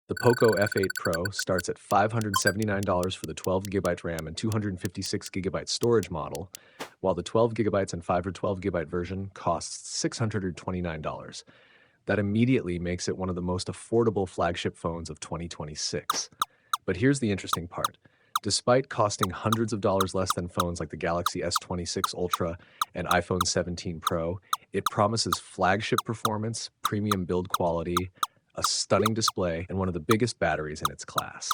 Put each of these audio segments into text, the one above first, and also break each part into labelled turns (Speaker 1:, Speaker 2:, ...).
Speaker 1: The Poco F8 Pro starts at $579 for the 12 GB RAM and 256 GB storage model, while the 12 GB and 5 or 12 GB version costs $629. That immediately makes it one of the most affordable flagship phones of 2026. But here's the interesting part. Despite costing hundreds of dollars less than phones like the Galaxy S26 Ultra and iPhone 17 Pro, it promises flagship performance, premium build quality, a stunning display, and one of the biggest batteries in its class.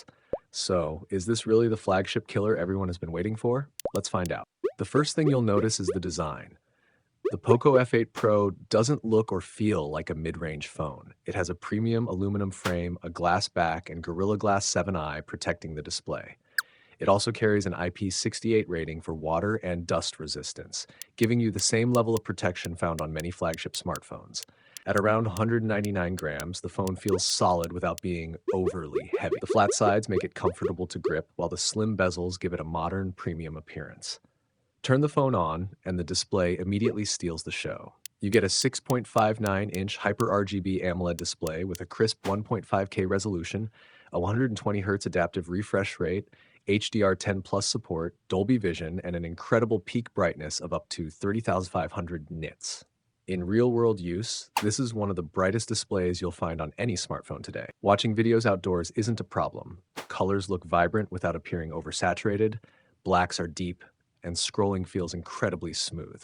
Speaker 1: So, is this really the flagship killer everyone has been waiting for? Let's find out. The first thing you'll notice is the design. The Poco F8 Pro doesn't look or feel like a mid-range phone. It has a premium aluminum frame, a glass back, and Gorilla Glass 7i protecting the display. It also carries an IP68 rating for water and dust resistance, giving you the same level of protection found on many flagship smartphones. At around 199 grams, the phone feels solid without being overly heavy. The flat sides make it comfortable to grip, while the slim bezels give it a modern, premium appearance. Turn the phone on, and the display immediately steals the show. You get a 6.59-inch HyperRGB AMOLED display with a crisp 1.5K resolution, a 120Hz adaptive refresh rate, HDR10 Plus support, Dolby Vision, and an incredible peak brightness of up to 30,500 nits. In real-world use, this is one of the brightest displays you'll find on any smartphone today. Watching videos outdoors isn't a problem. Colors look vibrant without appearing oversaturated, blacks are deep, and scrolling feels incredibly smooth.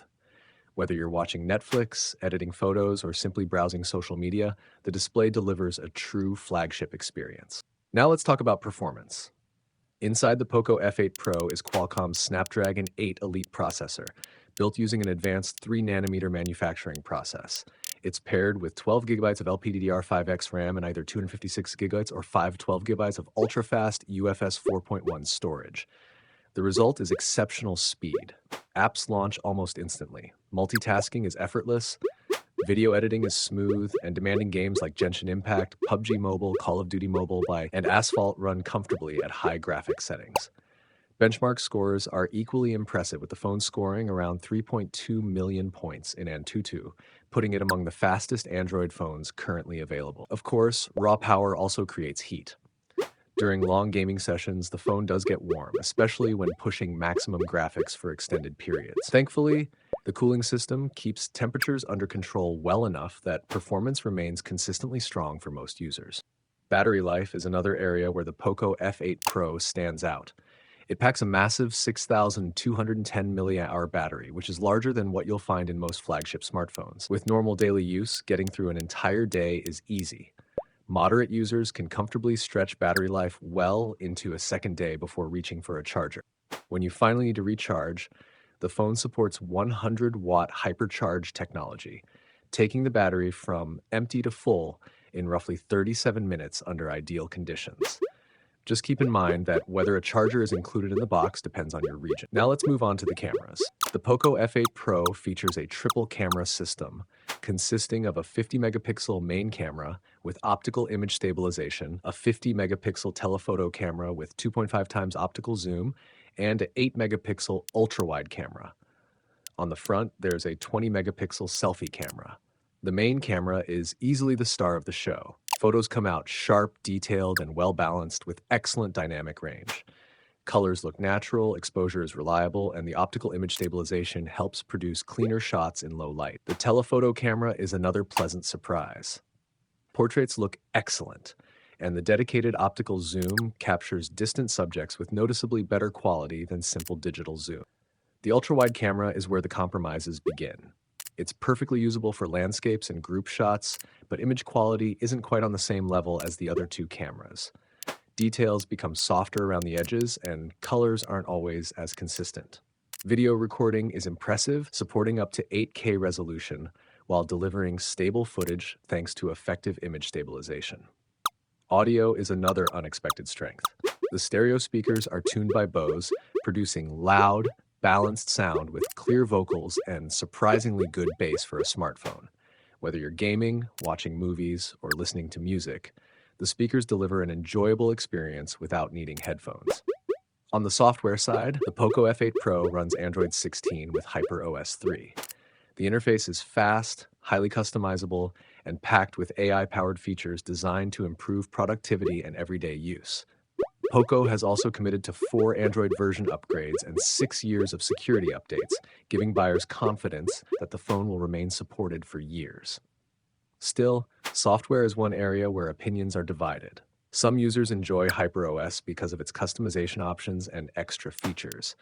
Speaker 1: Whether you're watching Netflix, editing photos, or simply browsing social media, the display delivers a true flagship experience. Now let's talk about performance. Inside the Poco F8 Pro is Qualcomm's Snapdragon 8 Elite processor, built using an advanced 3nm manufacturing process. It's paired with 12 GB of LPDDR5X RAM and either 256 GB or 512 GB of ultra-fast UFS 4.1 storage. The result is exceptional speed. Apps launch almost instantly. Multitasking is effortless, video editing is smooth, and demanding games like Genshin Impact, PUBG Mobile, Call of Duty Mobile, and Asphalt run comfortably at high graphic settings. Benchmark scores are equally impressive, with the phone scoring around 3.2 million points in Antutu, putting it among the fastest Android phones currently available. Of course, raw power also creates heat. During long gaming sessions, the phone does get warm, especially when pushing maximum graphics for extended periods. Thankfully, the cooling system keeps temperatures under control well enough that performance remains consistently strong for most users. Battery life is another area where the Poco F8 Pro stands out. It packs a massive 6,210 mAh battery, which is larger than what you'll find in most flagship smartphones. With normal daily use, getting through an entire day is easy. Moderate users can comfortably stretch battery life well into a second day before reaching for a charger. When you finally need to recharge, the phone supports 100-watt hypercharge technology, taking the battery from empty to full in roughly 37 minutes under ideal conditions. Just keep in mind that whether a charger is included in the box depends on your region. Now let's move on to the cameras. The Poco F8 Pro features a triple camera system consisting of a 50-megapixel main camera with optical image stabilization, a 50-megapixel telephoto camera with 2.5 times optical zoom, and an 8-megapixel ultra-wide camera. On the front, there's a 20-megapixel selfie camera. The main camera is easily the star of the show. Photos come out sharp, detailed, and well-balanced with excellent dynamic range. Colors look natural, exposure is reliable, and the optical image stabilization helps produce cleaner shots in low light. The telephoto camera is another pleasant surprise. Portraits look excellent, and the dedicated optical zoom captures distant subjects with noticeably better quality than simple digital zoom. The ultra-wide camera is where the compromises begin. It's perfectly usable for landscapes and group shots, but image quality isn't quite on the same level as the other two cameras. Details become softer around the edges, and colors aren't always as consistent. Video recording is impressive, supporting up to 8K resolution, while delivering stable footage thanks to effective image stabilization. Audio is another unexpected strength. The stereo speakers are tuned by Bose, producing loud, balanced sound with clear vocals and surprisingly good bass for a smartphone. Whether you're gaming, watching movies, or listening to music, the speakers deliver an enjoyable experience without needing headphones. On the software side, the Poco F8 Pro runs Android 16 with HyperOS 3. The interface is fast, highly customizable, and packed with AI-powered features designed to improve productivity and everyday use. Poco has also committed to 4 Android version upgrades and 6 years of security updates, giving buyers confidence that the phone will remain supported for years. Still, software is one area where opinions are divided. Some users enjoy HyperOS because of its customization options and extra features.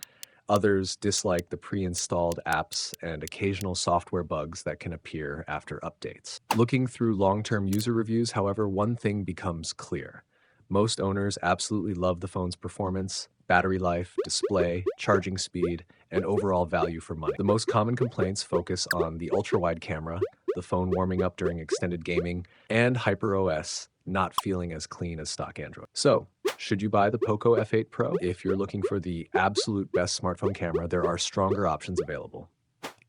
Speaker 1: Others dislike the pre-installed apps and occasional software bugs that can appear after updates. Looking through long-term user reviews, however, one thing becomes clear. Most owners absolutely love the phone's performance, battery life, display, charging speed, and overall value for money. The most common complaints focus on the ultra-wide camera, the phone warming up during extended gaming, and HyperOS not feeling as clean as stock Android. So, should you buy the Poco F8 Pro? If you're looking for the absolute best smartphone camera, there are stronger options available.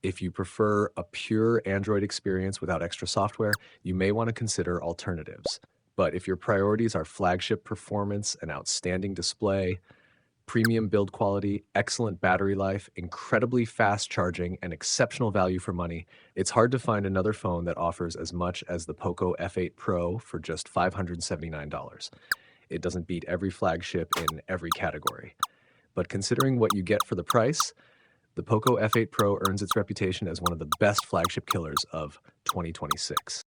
Speaker 1: If you prefer a pure Android experience without extra software, you may want to consider alternatives. But if your priorities are flagship performance, an outstanding display, premium build quality, excellent battery life, incredibly fast charging, and exceptional value for money, it's hard to find another phone that offers as much as the Poco F8 Pro for just $579. It doesn't beat every flagship in every category. But considering what you get for the price, the Poco F8 Pro earns its reputation as one of the best flagship killers of 2026.